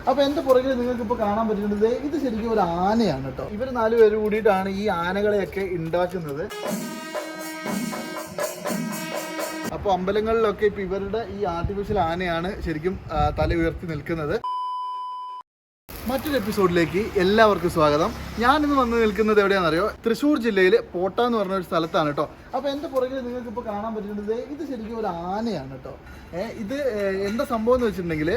അപ്പോൾ എൻ്റെ പുറകിൽ നിങ്ങൾക്ക് ഇപ്പോൾ കാണാൻ പറ്റുന്നത് ഇത് ശരിക്കും ഒരു ആനയാണ് കേട്ടോ. ഇവർ 4 പേര് കൂടിയിട്ടാണ് ഈ ആനകളെയൊക്കെ ഉണ്ടാക്കുന്നത്. അപ്പോൾ അമ്പലങ്ങളിലൊക്കെ ഇപ്പോൾ ഇവരുടെ ഈ ആർട്ടിഫിഷ്യൽ ആനയാണ് ശരിക്കും തല ഉയർത്തി നിൽക്കുന്നത്. മറ്റൊരു എപ്പിസോഡിലേക്ക് എല്ലാവർക്കും സ്വാഗതം. ഞാനിന്ന് വന്ന് നിൽക്കുന്നത് എവിടെയാണെന്നറിയോ? തൃശ്ശൂർ ജില്ലയിൽ പോട്ട എന്ന് പറഞ്ഞ ഒരു സ്ഥലത്താണ് കേട്ടോ. അപ്പോൾ എൻ്റെ പുറകിൽ നിങ്ങൾക്ക് ഇപ്പോൾ കാണാൻ പറ്റുന്നത് ഇത് ശരിക്കും ഒരു ആനയാണ് കേട്ടോ. ഇത് എന്താ സംഭവം എന്ന് വെച്ചിട്ടുണ്ടെങ്കിൽ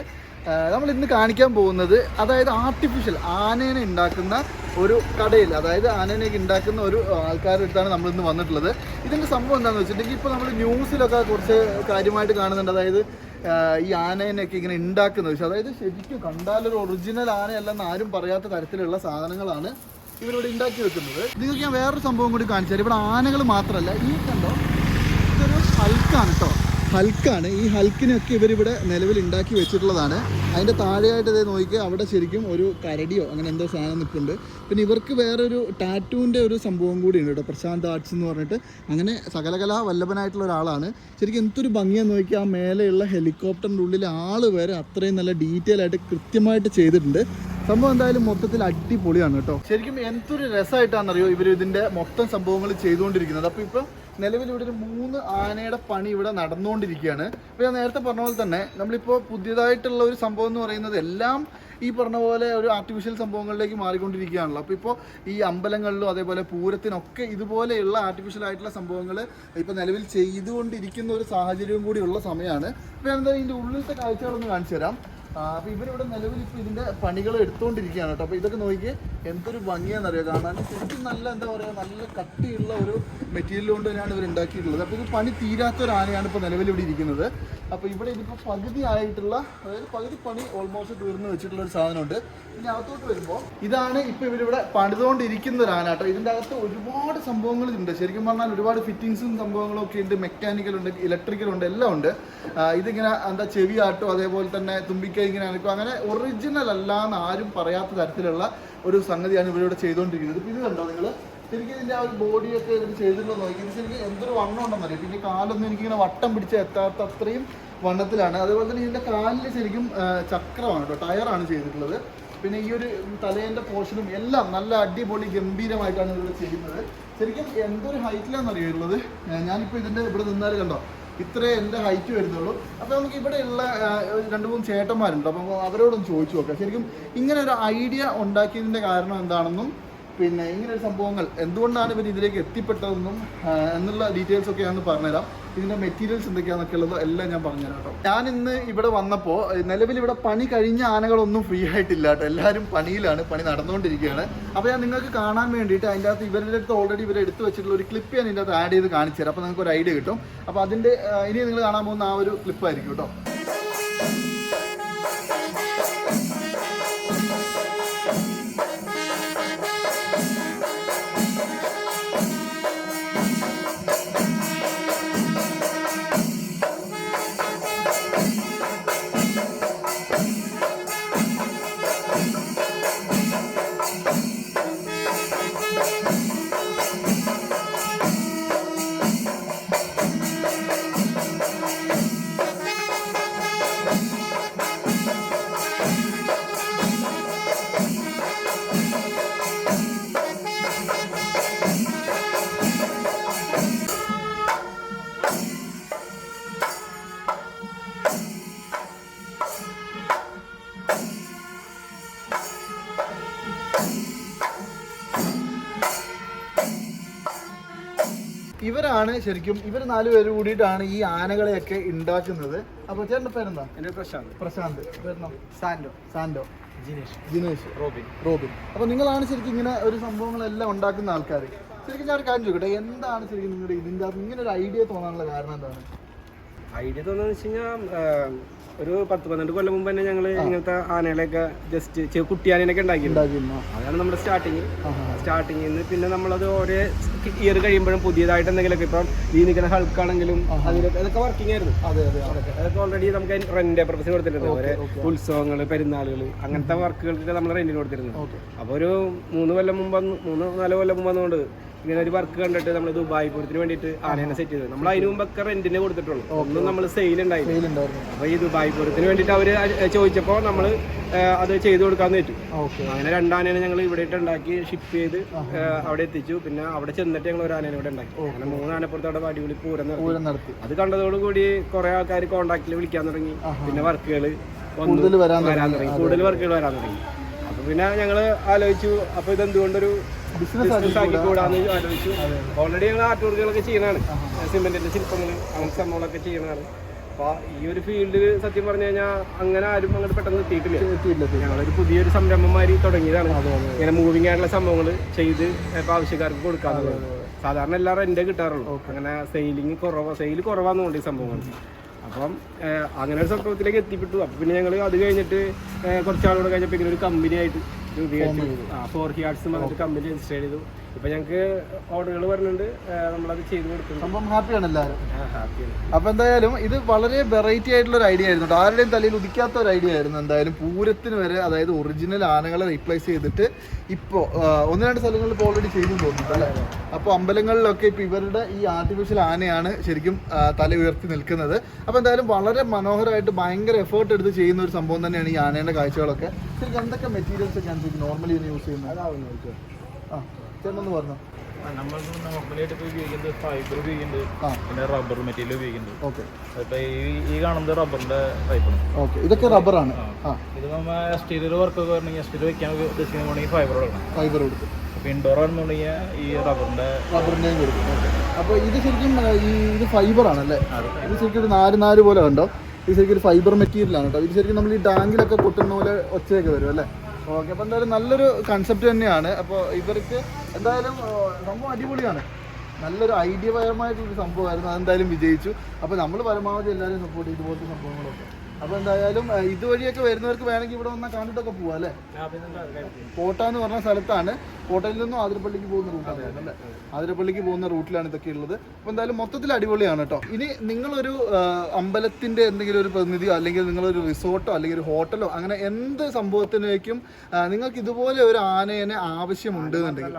നമ്മൾ ഇന്ന് കാണിക്കാൻ പോകുന്നത് അതായത് ആർട്ടിഫിഷ്യൽ ആനേനെ ഉണ്ടാക്കുന്ന ഒരു കടയിൽ, അതായത് ആനേനെയൊക്കെ ഉണ്ടാക്കുന്ന ഒരു ആൾക്കാരുടെ അടുത്താണ് നമ്മളിന്ന് വന്നിട്ടുള്ളത്. ഇതിൻ്റെ സംഭവം എന്താണെന്ന് വെച്ചിട്ടുണ്ടെങ്കിൽ ഇപ്പോൾ നമ്മൾ ന്യൂസിലൊക്കെ കുറച്ച് കാര്യമായിട്ട് കാണുന്നുണ്ട്. അതായത് ഈ ആനേനെയൊക്കെ ഇങ്ങനെ ഉണ്ടാക്കുന്നത്, പക്ഷേ അതായത് ശരിക്കും കണ്ടാലൊരു ഒറിജിനൽ ആനയല്ലെന്ന് ആരും പറയാത്ത തരത്തിലുള്ള സാധനങ്ങളാണ് ഇവരിവിടെ ഉണ്ടാക്കി വെക്കുന്നത്. നിങ്ങൾക്ക് ഞാൻ വേറൊരു സംഭവം കൂടി കാണിച്ചു തരാം. ഇവിടെ ആനകൾ മാത്രമല്ല, ഈ കണ്ടോ, ഇതൊരു ഹൽക്കാണ് കേട്ടോ. ഹൽക്കാണ്. ഈ ഹൽക്കിനൊക്കെ ഇവരിവിടെ നിലവിൽ ഉണ്ടാക്കി വെച്ചിട്ടുള്ളതാണ്. അതിൻ്റെ താഴെയായിട്ട് ഇതേ നോക്കിയാൽ അവിടെ ശരിക്കും ഒരു കരടിയോ അങ്ങനെ എന്തോ സാധനം നിൽക്കുന്നുണ്ട്. പിന്നെ ഇവർക്ക് വേറൊരു ടാറ്റൂവിൻ്റെ ഒരു സംഭവം കൂടി ഉണ്ട് കേട്ടോ, പ്രശാന്ത് ആർട്സ് എന്ന് പറഞ്ഞിട്ട്. അങ്ങനെ സകലകലാ വല്ലഭനായിട്ടുള്ള ഒരാളാണ്. ശരിക്കും എന്തൊരു ഭംഗിയാന്ന് നോക്കിയാൽ ആ മേലെയുള്ള ഹെലികോപ്റ്ററിൻ്റെ ഉള്ളിൽ ആൾ വരെ അത്രയും നല്ല ഡീറ്റെയിൽ ആയിട്ട് കൃത്യമായിട്ട് ചെയ്തിട്ടുണ്ട്. സംഭവം എന്തായാലും മൊത്തത്തിൽ അടിപൊളിയാണ് കേട്ടോ. ശരിക്കും എന്തൊരു രസമായിട്ടാണെന്നറിയോ ഇവർ ഇതിൻ്റെ മൊത്തം സംഭവങ്ങൾ ചെയ്തുകൊണ്ടിരിക്കുന്നത്. അപ്പോൾ ഇപ്പോൾ നിലവിൽ ഇവിടെ ഒരു 3 ആനയുടെ പണി ഇവിടെ നടന്നുകൊണ്ടിരിക്കുകയാണ്. അപ്പോൾ ഞാൻ നേരത്തെ പറഞ്ഞ പോലെ തന്നെ നമ്മളിപ്പോൾ പുതിയതായിട്ടുള്ള ഒരു സംഭവം എന്ന് പറയുന്നത് എല്ലാം ഈ പറഞ്ഞ പോലെ ഒരു ആർട്ടിഫിഷ്യൽ സംഭവങ്ങളിലേക്ക് മാറിക്കൊണ്ടിരിക്കുകയാണല്ലോ. അപ്പോൾ ഇപ്പോൾ ഈ അമ്പലങ്ങളിലും അതേപോലെ പൂരത്തിനൊക്കെ ഇതുപോലെയുള്ള ആർട്ടിഫിഷ്യൽ ആയിട്ടുള്ള സംഭവങ്ങൾ ഇപ്പോൾ നിലവിൽ ചെയ്തുകൊണ്ടിരിക്കുന്ന ഒരു സാഹചര്യവും കൂടി ഉള്ള സമയമാണ്. അപ്പോൾ ഞാൻ ഇതിൻ്റെ ഉള്ളിലത്തെ കാഴ്ചകളൊന്ന് കാണിച്ചു തരാം. അപ്പോൾ ഇവരിവിടെ നിലവിൽ ഇപ്പോൾ ഇതിൻ്റെ പണികൾ എടുത്തുകൊണ്ടിരിക്കുകയാണ് കേട്ടോ. അപ്പോൾ ഇതൊക്കെ നോക്കി എന്തൊരു ഭംഗിയാണെന്നറിയോ കാണാൻ. ശരിക്കും നല്ല എന്താ പറയുക, നല്ല കട്ടിയുള്ള ഒരു മെറ്റീരിയൽ കൊണ്ട് തന്നെയാണ് ഇവർ ഉണ്ടാക്കിയിട്ടുള്ളത്. അപ്പോൾ ഇത് പണി തീരാത്ത ഒരു ആനയാണ് ഇപ്പോൾ നിലവിൽ ഇവിടെ ഇരിക്കുന്നത്. അപ്പോൾ ഇവിടെ ഇതിപ്പോൾ പകുതി ആയിട്ടുള്ള, അതായത് പകുതി പണി ഓൾമോസ്റ്റ് തീർന്ന് വെച്ചിട്ടുള്ള ഒരു സാധനമുണ്ട്. ഇനി അകത്തോട്ട് വരുമ്പോൾ ഇതാണ് ഇപ്പോൾ ഇവരിവിടെ പണിതുകൊണ്ടിരിക്കുന്ന ഒരു ആന കേട്ടോ. ഇതിൻ്റെ അകത്ത് ഒരുപാട് സംഭവങ്ങളുണ്ട്. ശരിക്കും പറഞ്ഞാൽ ഒരുപാട് ഫിറ്റിങ്സും സംഭവങ്ങളും ഒക്കെ ഉണ്ട്. മെക്കാനിക്കലുണ്ട്, ഇലക്ട്രിക്കലുണ്ട്, എല്ലാം ഉണ്ട്. ഇതിങ്ങനെ എന്താ ചെവിയാട്ടോ, അതേപോലെ തന്നെ തുമ്പിക്ക ഇങ്ങനെ അനക്കും. അങ്ങനെ ഒറിജിനൽ അല്ലാന്ന് ആരും പറയാത്ത തരത്തിലുള്ള ഒരു സംഗതിയാണ് ഇവരിവിടെ ചെയ്തുകൊണ്ടിരിക്കുന്നത്. ഇപ്പോൾ ഇത് കണ്ടോ നിങ്ങൾ, ശരിക്കും ഇതിൻ്റെ ആ ഒരു ബോഡിയൊക്കെ ഇവർ ചെയ്തിട്ടുള്ളത് നോക്കി. ഇത് ശരിക്കും എന്തൊരു വണ്ണം ഉണ്ടെന്നറിയാം. പിന്നെ കാലൊന്നും എനിക്കിങ്ങനെ വട്ടം പിടിച്ച് എത്താത്ത അത്രയും വണ്ണത്തിലാണ്. അതുപോലെ തന്നെ ഇതിൻ്റെ കാലിൽ ശരിക്കും ചക്രമാണ് കേട്ടോ, ടയറാണ് ചെയ്തിട്ടുള്ളത്. പിന്നെ ഈ ഒരു തലേൻ്റെ പോർഷനും എല്ലാം നല്ല അടിപൊളി ഗംഭീരമായിട്ടാണ് ഇവിടെ ചെയ്യുന്നത്. ശരിക്കും എന്തൊരു ഹൈറ്റിലാണെന്നറിയോ ഉള്ളത്. ഞാനിപ്പോൾ ഇതിൻ്റെ ഇവിടെ നിന്നാൽ കണ്ടോ, ഇത്രേ എൻ്റെ ഹൈറ്റ് വരുന്നുള്ളൂ. അപ്പോൾ നമുക്ക് ഇവിടെയുള്ള 2-3 ചേട്ടന്മാരുണ്ട്. അപ്പം അവരോടൊന്ന് ചോദിച്ചു നോക്കാം ശരിക്കും ഇങ്ങനെ ഒരു ഐഡിയ ഉണ്ടാക്കിയതിൻ്റെ കാരണം എന്താണെന്നും പിന്നെ ഇങ്ങനെ ഒരു സംഭവങ്ങൾ എന്തുകൊണ്ടാണ് ഇവർ ഇതിലേക്ക് എത്തിപ്പെട്ടതെന്നും എന്നുള്ള ഡീറ്റെയിൽസ് ഒക്കെ ഞാൻ പറഞ്ഞുതരാം. ഇതിൻ്റെ മെറ്റീരിയൽസ് എന്തൊക്കെയാണെന്നൊക്കെ ഉള്ളത് എല്ലാം ഞാൻ പറഞ്ഞുതരാം കേട്ടോ. ഞാൻ ഇന്ന് ഇവിടെ വന്നപ്പോൾ നിലവിൽ ഇവിടെ പണി കഴിഞ്ഞ ആനകളൊന്നും ഫ്രീ ആയിട്ടില്ല കേട്ടോ. എല്ലാവരും പണിയിലാണ്, പണി നടന്നുകൊണ്ടിരിക്കുകയാണ്. അപ്പോൾ ഞാൻ നിങ്ങൾക്ക് കാണാൻ വേണ്ടിയിട്ട് അതിൻ്റെ അകത്ത് ഇവരുടെ അടുത്ത് ഓൾറെഡി ഇവർ എടുത്ത് വെച്ചിട്ടുള്ള ഒരു ക്ലിപ്പ് ഞാൻ ഇതിൻ്റെ അകത്ത് ആഡ് ചെയ്ത് കാണിച്ചു തരാം. അപ്പോൾ നിങ്ങൾക്ക് ഒരു ഐഡിയ കിട്ടും. അപ്പോൾ അതിൻ്റെ ഇനി നിങ്ങൾ കാണാൻ പോകുന്ന ആ ഒരു ക്ലിപ്പായിരിക്കും കേട്ടോ. ഇവരാണ് ശരിക്കും, ഇവർ 4 പേര് കൂടിയിട്ടാണ് ഈ ആനകളെയൊക്കെ ഉണ്ടാക്കുന്നത്. അപ്പോൾ ചേട്ടൻ്റെ പേരെന്താ? എൻ്റെ പ്രശാന്ത്. പ്രശാന്ത്. പേരെന്താ? സാൻഡോ. സാൻഡോ. ജിനേഷ്. ജിനേഷ്. റോബിൻ. റോബിൻ. അപ്പോൾ നിങ്ങളാണ് ശരിക്കും ഇങ്ങനെ ഒരു സംഭവങ്ങളെല്ലാം ഉണ്ടാക്കുന്ന ആൾക്കാർ. ശരിക്കും ഞാൻ ഒരു കാര്യം ചോദിക്കട്ടെ, എന്താണ് ശരിക്കും നിങ്ങളുടെ ഇതിൻ്റെ അകത്ത് ഇങ്ങനെ ഒരു ഐഡിയ തോന്നാനുള്ള കാരണം എന്താണ്? ഐഡിയ തോന്നുന്നത് വെച്ച് കഴിഞ്ഞാൽ ഒരു 10-12 കൊല്ലം മുമ്പ് തന്നെ ഞങ്ങൾ ഇങ്ങനത്തെ ആനകളെയൊക്കെ ജസ്റ്റ് കുട്ടിയാനൊക്കെ ഉണ്ടാക്കിയിരുന്നു. അതാണ് നമ്മുടെ സ്റ്റാർട്ടിങ്ങിൽ നിന്ന്. പിന്നെ നമ്മളത് ഓരോ ഇയർ കഴിയുമ്പോഴും പുതിയതായിട്ട് എന്തെങ്കിലുമൊക്കെ, ഇപ്പം ഈ നിൽക്കുന്ന ഹൾക്കാണെങ്കിലും അതൊക്കെ വർക്കിംഗ് ആയിരുന്നു. അതൊക്കെ ഓൾറെഡി നമുക്ക് റെന്റ് പർപ്പസിന് കൊടുത്തിട്ടുണ്ട്. ഓരോ ഉത്സവങ്ങൾ, പെരുന്നാളുകൾ, അങ്ങനത്തെ വർക്കുകൾക്കൊക്കെ നമ്മൾ റെന്റിന് കൊടുത്തിരുന്നു. അപ്പോൾ ഒരു 3-4 കൊല്ലം മുമ്പ് വന്നുകൊണ്ട് ഇങ്ങനെ ഒരു വർക്ക് കണ്ടിട്ട് നമ്മൾ ദുബായ് പൂരത്തിന് വേണ്ടിയിട്ട് ആനേനെ സെറ്റ് ചെയ്തത്. നമ്മൾ അതിന് മുമ്പൊക്കെ റെന്റിന് കൊടുത്തിട്ടുള്ളൂ, ഒന്നും നമ്മൾ സെയിൽ ഉണ്ടായിരുന്നു. അപ്പോൾ ഈ ദുബായ് പൂരത്തിന് വേണ്ടിയിട്ട് അവർ ചോദിച്ചപ്പോൾ നമ്മൾ അത് ചെയ്തു കൊടുക്കാമെന്ന് വെച്ചു. അങ്ങനെ 2 ആനേനെ ഞങ്ങൾ ഇവിടെ ഉണ്ടാക്കി ഷിപ്പ് ചെയ്ത് അവിടെ എത്തിച്ചു. പിന്നെ അവിടെ ചെന്നിട്ട് ഞങ്ങൾ ഒരു ആനേനെ ഇവിടെ ഉണ്ടാക്കി. അങ്ങനെ 3 ആനപ്പുറത്ത് അവിടെ അടിപൊളി പൂരം നടത്തി. അത് കണ്ടതോടുകൂടി കുറെ ആൾക്കാർ കോൺടാക്റ്റിൽ വിളിക്കാൻ തുടങ്ങി. പിന്നെ വർക്കുകൾ കൂടുതൽ വരാൻ തുടങ്ങി. അപ്പൊ പിന്നെ ഞങ്ങള് ആലോചിച്ചു, അപ്പൊ ഇതെന്തുകൊണ്ടൊരു ബിസിനസ് ആക്കി കൂടാന്ന് ആലോചിച്ചു. ഓൾറെഡി ഞങ്ങൾ ആർട്ട് വർക്കുകളൊക്കെ ചെയ്യണതാണ്, സിമെന്റിന്റെ ശില്പങ്ങൾ അങ്ങനത്തെ സംഭവങ്ങളൊക്കെ ചെയ്യണതാണ്. അപ്പൊ ഈ ഒരു ഫീൽഡിൽ സത്യം പറഞ്ഞു കഴിഞ്ഞാൽ അങ്ങനെ ആരും അങ്ങോട്ട് പെട്ടെന്ന് എത്തിയിട്ടില്ല. ഞങ്ങളൊരു പുതിയൊരു സംരംഭമാരി തുടങ്ങിയതാണ്. ഇങ്ങനെ മൂവിങ് ആയിട്ടുള്ള സംഭവങ്ങൾ ചെയ്ത് ഇപ്പൊ ആവശ്യക്കാർക്ക് കൊടുക്കാറുള്ളത്. സാധാരണ എല്ലാ റെന്റ് കിട്ടാറുള്ളൂ, അങ്ങനെ സെയിൽ കുറവാന്നുകൊണ്ട് ഈ സംഭവങ്ങൾ. അപ്പം അങ്ങനെ ഒരു സംഭവത്തിലേക്ക് എത്തിപ്പെട്ടു. അപ്പം പിന്നെ ഞങ്ങൾ അത് കഴിഞ്ഞിട്ട് കുറച്ചാളുകൂടെ കഴിഞ്ഞപ്പോൾ ഇങ്ങനെ ഒരു കമ്പനി ആയിട്ട് രൂപീകരിച്ചു. 4 ഹാർട്സ് എന്ന് പറഞ്ഞിട്ട് കമ്പനി രജിസ്റ്റർ ചെയ്തു. ഇപ്പം ഞങ്ങൾക്ക് ഓർഡറുകൾ വരുന്നുണ്ട്, നമ്മളത് ചെയ്ത് കൊടുക്കുന്നു. സംഭവം ഹാപ്പിയാണ് എല്ലാവരും. അപ്പം എന്തായാലും ഇത് വളരെ വെറൈറ്റി ആയിട്ടുള്ള ഒരു ഐഡിയ ആയിരുന്നു, ആരുടെയും തലയിൽ ഉദിക്കാത്ത ഒരു ഐഡിയ ആയിരുന്നു. എന്തായാലും പൂരത്തിന് വരെ, അതായത് ഒറിജിനൽ ആനകളെ റീപ്ലേസ് ചെയ്തിട്ട് ഇപ്പോൾ 1-2 സ്ഥലങ്ങളിൽ ഇപ്പോൾ ഓൾറെഡി ചെയ്തു തോന്നുന്നുണ്ട് അല്ലേ? അപ്പോൾ അമ്പലങ്ങളിലൊക്കെ ഇപ്പോൾ ഇവരുടെ ഈ ആർട്ടിഫിഷ്യൽ ആനയാണ് ശരിക്കും തല ഉയർത്തി നിൽക്കുന്നത്. അപ്പോൾ എന്തായാലും വളരെ മനോഹരമായിട്ട് ഭയങ്കര എഫേർട്ട് എടുത്ത് ചെയ്യുന്ന ഒരു സംഭവം തന്നെയാണ് ഈ ആനയുടെ കാഴ്ചകളൊക്കെ. ശരിക്കും എന്തൊക്കെ മെറ്റീരിയൽസ് ഒക്കെയാണ് ശരിക്കും നോർമലി ഇതിന് യൂസ് ചെയ്യുന്നത്? ചേട്ടനൊന്ന് പറഞ്ഞു. നമ്മൾ നോർമലായിട്ട് ഇപ്പോൾ ഉപയോഗിക്കുന്നത് ഫൈബർ ഉപയോഗിക്കുന്നുണ്ട്, പിന്നെ റബ്ബർ മെറ്റീരിയൽ ഉപയോഗിക്കുന്നുണ്ട്. ഓക്കെ, ഇപ്പൊ ഈ കാണുന്നത് റബ്ബറിന്റെ പൈപ്പാണ്. ഓക്കെ, ഇതൊക്കെ റബ്ബറാണ്. ഇത് നമ്മൾ എക്സ്റ്റീരിയർ വർക്കൊക്കെ വരണമെങ്കിൽ എക്സ്റ്റീരിയർ വെക്കാൻ ഉദ്ദേശിക്കുന്നുണ്ടെങ്കിൽ ഫൈബർ കൊടുക്കും. അപ്പോൾ ഇൻഡോർ ആണെന്നുണ്ടെങ്കിൽ ഈ റബ്ബറിൻ്റെയും കൊടുക്കും. അപ്പോൾ ഇത് ശരിക്കും ഇത് ഫൈബർ ആണല്ലേ? ഇത് ശരിക്കും ഒരു നാര് പോലെ കണ്ടോ? ഇത് ശരിക്കും ഒരു ഫൈബർ മെറ്റീരിയലാണ് കേട്ടോ. ഇത് ശരിക്കും നമ്മൾ ഈ ടാങ്കിലൊക്കെ കൊട്ടുന്ന പോലെ ഒച്ചയൊക്കെ വരും അല്ലേ? ഓക്കെ, അപ്പോൾ എന്തായാലും നല്ലൊരു കൺസെപ്റ്റ് തന്നെയാണ്. അപ്പോൾ ഇവർക്ക് എന്തായാലും സംഭവം അടിപൊളിയാണ്, നല്ലൊരു ഐഡിയപരമായിട്ടുള്ളൊരു സംഭവമായിരുന്നു. അതെന്തായാലും വിജയിച്ചു. അപ്പോൾ നമ്മൾ പരമാവധി എല്ലാവരും സപ്പോർട്ട് ചെയ്ത് ഇതുപോലത്തെ സംഭവങ്ങളൊക്കെ. അപ്പോൾ എന്തായാലും ഇതുവഴിയൊക്കെ വരുന്നവർക്ക് വേണമെങ്കിൽ ഇവിടെ വന്നാൽ കണ്ടിട്ടൊക്കെ പോവാം അല്ലേ? കോട്ട എന്ന് പറഞ്ഞ സ്ഥലത്താണ്. കോട്ടയിൽ നിന്നും ആതിരപ്പള്ളിക്ക് പോകുന്ന റൂട്ടാണ് അല്ലേ? ആതിരപ്പള്ളിക്ക് പോകുന്ന റൂട്ടിലാണ് ഇതൊക്കെ ഉള്ളത്. അപ്പോൾ എന്തായാലും മൊത്തത്തിൽ അടിപൊളിയാണ് കേട്ടോ. ഇനി നിങ്ങളൊരു അമ്പലത്തിൻ്റെ എന്തെങ്കിലും ഒരു പ്രതിനിധിയോ അല്ലെങ്കിൽ നിങ്ങളൊരു റിസോർട്ടോ അല്ലെങ്കിൽ ഒരു ഹോട്ടലോ അങ്ങനെ എന്ത് സംഭവത്തിലേക്കും നിങ്ങൾക്ക് ഇതുപോലെ ഒരു ആനേനെ ആവശ്യമുണ്ട് എന്നുണ്ടെങ്കിൽ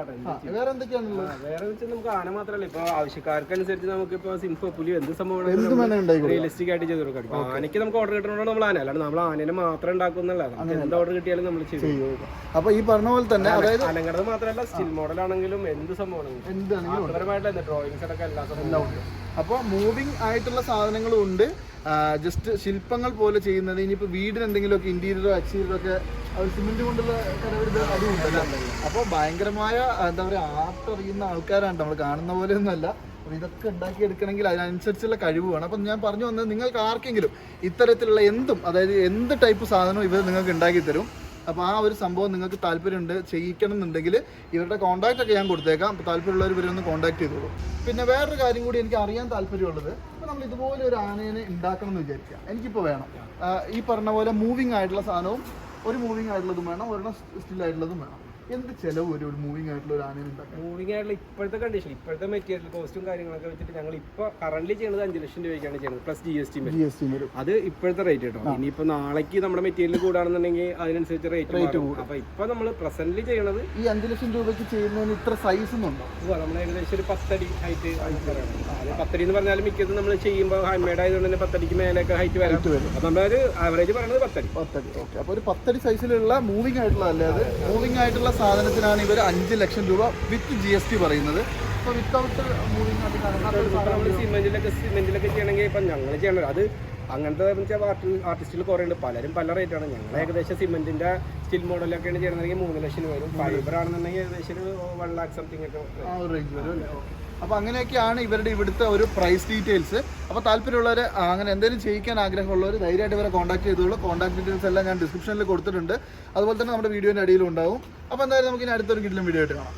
വേറെ എന്തൊക്കെയാണുള്ളത്? വേറെ നമുക്ക് ആന മാത്രമല്ല, ഇപ്പോൾ ആവശ്യക്കാർക്കനുസരിച്ച് നമുക്ക് ഇപ്പോൾ സിംഹ പുലി എന്ത് സംഭവമാണ് റിയലിസ്റ്റിക് ആയിട്ട് ചെയ്ത് കൊടുക്കാം. ആനയ്ക്ക് നമുക്ക് ഓർഡർ കിട്ടണോണ്ട് നമ്മൾ ആന, അല്ലാണ്ട് നമ്മൾ ആനേനെ മാത്രം ഉണ്ടാക്കുന്നല്ല, എന്ത് ഓർഡർ കിട്ടിയാലും നമ്മൾ ചെയ്യും. അപ്പൊ ഈ പറഞ്ഞ പോലെ തന്നെ അതായത് അലങ്കടത് മാത്രമല്ല, സ്റ്റിൽ മോഡൽ ആണെങ്കിലും എന്ത് സംഭവമാണെങ്കിലും ഡ്രോയിങ്സ് അടക്കം എല്ലാ സംഭവം ഉണ്ട്. അപ്പോൾ മൂവിങ് ആയിട്ടുള്ള സാധനങ്ങളും ഉണ്ട്, ജസ്റ്റ് ശില്പങ്ങൾ പോലെ ചെയ്യുന്നത്. ഇനിയിപ്പോൾ വീടിന് എന്തെങ്കിലുമൊക്കെ ഇന്റീരിയറോ എക്സ്റ്റീരിയറോ ഒക്കെ അവർ സിമെന്റ് കൊണ്ടുള്ള അതുണ്ടല്ലോ. അപ്പോൾ ഭയങ്കരമായ എന്താ പറയുക, ആർട്ട് അറിയുന്ന ആൾക്കാരാണ്, നമ്മൾ കാണുന്ന പോലെ ഒന്നുമല്ല. അപ്പോൾ ഇതൊക്കെ ഉണ്ടാക്കിയെടുക്കണമെങ്കിൽ അതിനനുസരിച്ചുള്ള കഴിവ് വേണം. അപ്പം ഞാൻ പറഞ്ഞു വന്നത്, നിങ്ങൾക്ക് ആർക്കെങ്കിലും ഇത്തരത്തിലുള്ള എന്തും, അതായത് എന്ത് ടൈപ്പ് സാധനവും ഇവർ നിങ്ങൾക്ക് ഉണ്ടാക്കി തരും. അപ്പോൾ ആ ഒരു സംഭവം നിങ്ങൾക്ക് താല്പര്യമുണ്ട് ചെയ്യിക്കണം എന്നുണ്ടെങ്കിൽ ഇവരുടെ കോൺടാക്റ്റ് ഒക്കെ ഞാൻ കൊടുത്തേക്കാം. അപ്പോൾ താല്പര്യമുള്ളവർ ഇവരൊന്ന് കോൺടാക്ട് ചെയ്തോളൂ. പിന്നെ വേറൊരു കാര്യം കൂടി എനിക്ക് അറിയാൻ താല്പര്യമുള്ളത്, ഇപ്പോൾ നമ്മൾ ഇതുപോലെ ഒരു ആനേനെ ഉണ്ടാക്കണം എന്ന് വിചാരിക്കുക, എനിക്കിപ്പോൾ വേണം ഈ പറഞ്ഞ പോലെ മൂവിങ് ആയിട്ടുള്ള സാധനവും, ഒരു മൂവിങ് ആയിട്ടുള്ളതും വേണം, ഒരെണ്ണം സ്റ്റിൽ ആയിട്ടുള്ളതും വേണം. എന്ത് ചെലവ് ഒരു മൂവിങ് ആയിട്ടുള്ള ഒരു ആനയെ ഉണ്ടാക്കാം? മൂവിങ് ആയിട്ടുള്ള ഇപ്പോഴത്തെ കണ്ടീഷൻ, ഇപ്പോഴത്തെ മെറ്റീരിയൽ കോസ്റ്റും കാര്യങ്ങളൊക്കെ വെച്ചിട്ട് ഞങ്ങൾ ഇപ്പോൾ കറന്റ് ചെയ്യുന്നത് 5 ലക്ഷം രൂപയ്ക്കാണ് ചെയ്യുന്നത്, പ്ലസ് GST വരും. അത് ഇപ്പോഴത്തെ റേറ്റ് കേട്ടോ. ഇനിയിപ്പോൾ നാളേക്ക് നമ്മുടെ മെറ്റീരിയൽ കൂടാണെന്നുണ്ടെങ്കിൽ അതിനനുസരിച്ച് റേറ്റ് കൂടും. അപ്പോൾ ഇപ്പോൾ നമ്മൾ പ്രസന്റ്ലി ചെയ്യണത് ഈ 5 ലക്ഷം രൂപയ്ക്ക് ചെയ്യുന്നതിന് ഇത്ര സൈസ് ഒന്നുണ്ടോ? നമ്മൾ ഏകദേശം ഒരു 10 അടി ഹൈറ്റ് പറയണം. അത് 10 അടി എന്ന് പറഞ്ഞാൽ മിക്കതും നമ്മൾ ചെയ്യുമ്പോൾ ഹാൻഡ് മെയ്ഡ് ആയതുകൊണ്ട് തന്നെ 10 അടിക്ക് മേലേക്ക് ഹൈറ്റ് വരും. അപ്പോൾ നമ്മളൊരു ആവറേജ് പറയുന്നത് 10 അടി. ഓക്കെ, അപ്പോൾ ഒരു 10 അടി സൈസിലുള്ള മൂവിങ് ആയിട്ടുള്ള, അല്ലേ അത് മൂവിങ് ആയിട്ടുള്ള സാധനത്തിനാണ് ഇവർ 5 ലക്ഷം രൂപ വിത്ത് GST പറയുന്നത്. അപ്പോൾ വിത്തൗട്ട് മൂവിങ് നമ്മൾ സിമെന്റിലൊക്കെ ചെയ്യണമെങ്കിൽ ഇപ്പം ഞങ്ങൾ ചെയ്യണത് അത് അങ്ങനത്തെ ആർട്ടിസ്റ്റുകൾ കുറേ ഉണ്ട്, പലരും പല റേറ്റാണ്. ഞങ്ങൾ ഏകദേശം സിമെന്റിന്റെ സ്റ്റിൽ മോഡലൊക്കെയാണ് ചെയ്യണമെങ്കിൽ 3 ലക്ഷം രൂപ വരും. ഫൈബർ ആണെന്നുണ്ടെങ്കിൽ ഏകദേശം ഒരു 1 lakh സംതിങ് ഒക്കെ ആ ഒരു റേഞ്ച് വരും അല്ലേ? അപ്പോൾ അങ്ങനെയൊക്കെയാണ് ഇവരുടെ ഇവിടുത്തെ ഒരു പ്രൈസ് ഡീറ്റെയിൽസ്. അപ്പോൾ താല്പര്യമുള്ളവർ, അങ്ങനെ എന്തെങ്കിലും ചെയ്യിക്കാൻ ആഗ്രഹമുള്ളവർ ധൈര്യമായിട്ട് ഇവരെ കോൺടാക്ട് ചെയ്തോളൂ. കോൺടാക്ട് ഡീറ്റെയിൽസ് എല്ലാം ഞാൻ ഡിസ്ക്രിപ്ഷനിൽ കൊടുത്തിട്ടുണ്ട്, അതുപോലെ തന്നെ നമ്മുടെ വീഡിയോൻ്റെ അടിയിലും ഉണ്ടാവും. അപ്പോൾ എന്തായാലും നമുക്ക് ഇനി അടുത്തൊരു കിടിലൻ വീഡിയോ ആയിട്ട് കാണാം.